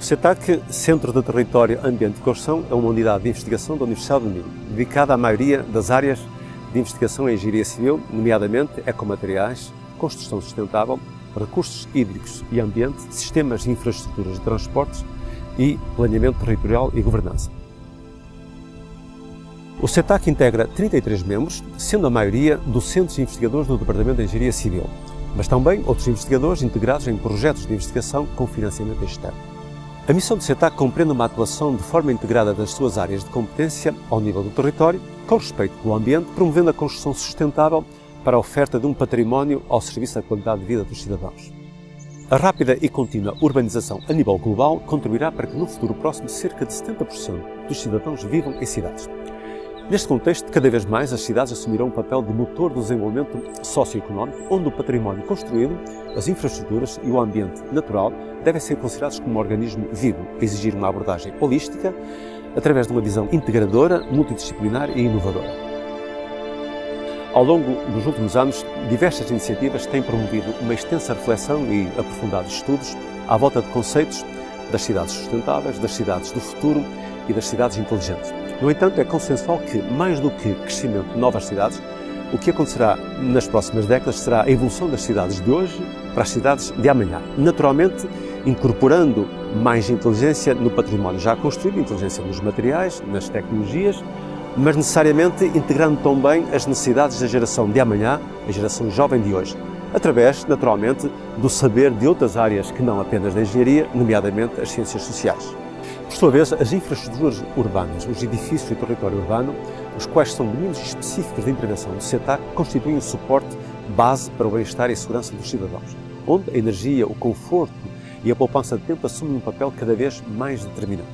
O CETAC, Centro de Território, Ambiente e Construção, é uma unidade de investigação da Universidade do Minho, dedicada à maioria das áreas de investigação em engenharia civil, nomeadamente ecomateriais, construção sustentável, recursos hídricos e ambiente, sistemas e infraestruturas de transportes e planeamento territorial e governança. O CETAC integra 33 membros, sendo a maioria docentes e investigadores do Departamento de Engenharia Civil, mas também outros investigadores integrados em projetos de investigação com financiamento externo. A missão do CETAC compreende uma atuação de forma integrada das suas áreas de competência ao nível do território, com respeito pelo ambiente, promovendo a construção sustentável para a oferta de um património ao serviço da qualidade de vida dos cidadãos. A rápida e contínua urbanização a nível global contribuirá para que no futuro próximo cerca de 70% dos cidadãos vivam em cidades. Neste contexto, cada vez mais as cidades assumirão um papel de motor do desenvolvimento socioeconómico, onde o património construído, as infraestruturas e o ambiente natural devem ser considerados como um organismo vivo, a exigir uma abordagem holística, através de uma visão integradora, multidisciplinar e inovadora. Ao longo dos últimos anos, diversas iniciativas têm promovido uma extensa reflexão e aprofundados estudos à volta de conceitos das cidades sustentáveis, das cidades do futuro e das cidades inteligentes. No entanto, é consensual que, mais do que crescimento de novas cidades, o que acontecerá nas próximas décadas será a evolução das cidades de hoje para as cidades de amanhã. Naturalmente, incorporando mais inteligência no património já construído, inteligência nos materiais, nas tecnologias, mas necessariamente integrando também as necessidades da geração de amanhã, a geração jovem de hoje, através, naturalmente, do saber de outras áreas que não apenas da engenharia, nomeadamente as ciências sociais. Por sua vez, as infraestruturas urbanas, os edifícios e o território urbano, os quais são domínios específicos de intervenção do CETAC, constituem um suporte base para o bem-estar e a segurança dos cidadãos, onde a energia, o conforto e a poupança de tempo assumem um papel cada vez mais determinante.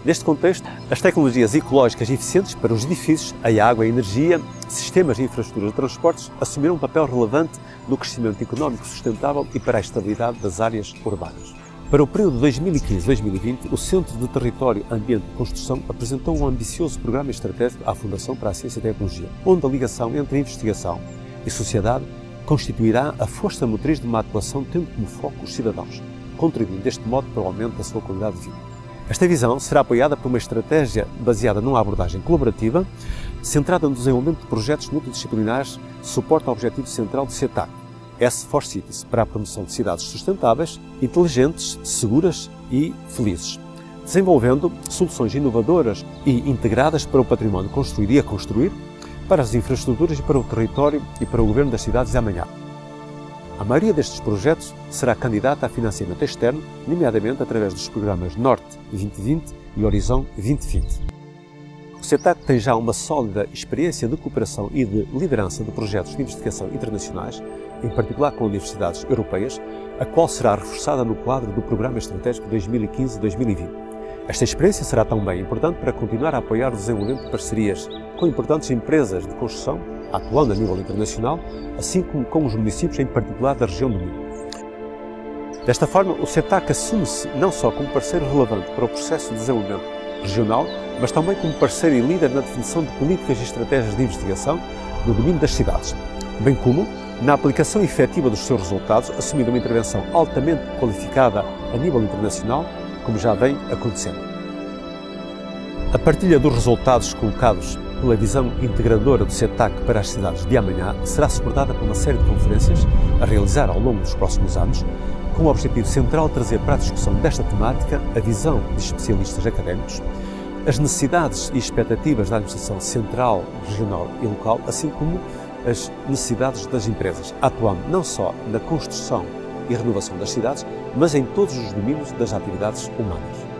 Neste contexto, as tecnologias ecológicas eficientes para os edifícios, a água, a energia, sistemas e infraestruturas de transportes assumiram um papel relevante no crescimento económico sustentável e para a estabilidade das áreas urbanas. Para o período 2015-2020, o Centro de Território, Ambiente e Construção apresentou um ambicioso programa estratégico à Fundação para a Ciência e Tecnologia, onde a ligação entre a investigação e sociedade constituirá a força motriz de uma atuação tendo como foco os cidadãos, contribuindo deste modo para o aumento da sua qualidade de vida. Esta visão será apoiada por uma estratégia baseada numa abordagem colaborativa, centrada no desenvolvimento de projetos multidisciplinares de suporte ao objetivo central do CETAC, S4Cities, para a promoção de cidades sustentáveis, inteligentes, seguras e felizes, desenvolvendo soluções inovadoras e integradas para o património construído e a construir, para as infraestruturas e para o território e para o governo das cidades de amanhã. A maioria destes projetos será candidata a financiamento externo, nomeadamente através dos programas Norte 2020 e Horizon 2020. O CETAC tem já uma sólida experiência de cooperação e de liderança de projetos de investigação internacionais, em particular com universidades europeias, a qual será reforçada no quadro do Programa Estratégico 2015-2020. Esta experiência será também importante para continuar a apoiar o desenvolvimento de parcerias com importantes empresas de construção, atuando a nível internacional, assim como com os municípios, em particular da região do Minho. Desta forma, o CETAC assume-se não só como parceiro relevante para o processo de desenvolvimento regional, mas também como parceiro e líder na definição de políticas e estratégias de investigação no domínio das cidades, bem como na aplicação efetiva dos seus resultados, assumindo uma intervenção altamente qualificada a nível internacional, como já vem acontecendo. A partilha dos resultados colocados pela visão integradora do CETAC para as cidades de amanhã será suportada por uma série de conferências a realizar ao longo dos próximos anos, com o objetivo central de trazer para a discussão desta temática a visão de especialistas académicos, as necessidades e expectativas da administração central, regional e local, assim como as necessidades das empresas, atuando não só na construção e renovação das cidades, mas em todos os domínios das atividades humanas.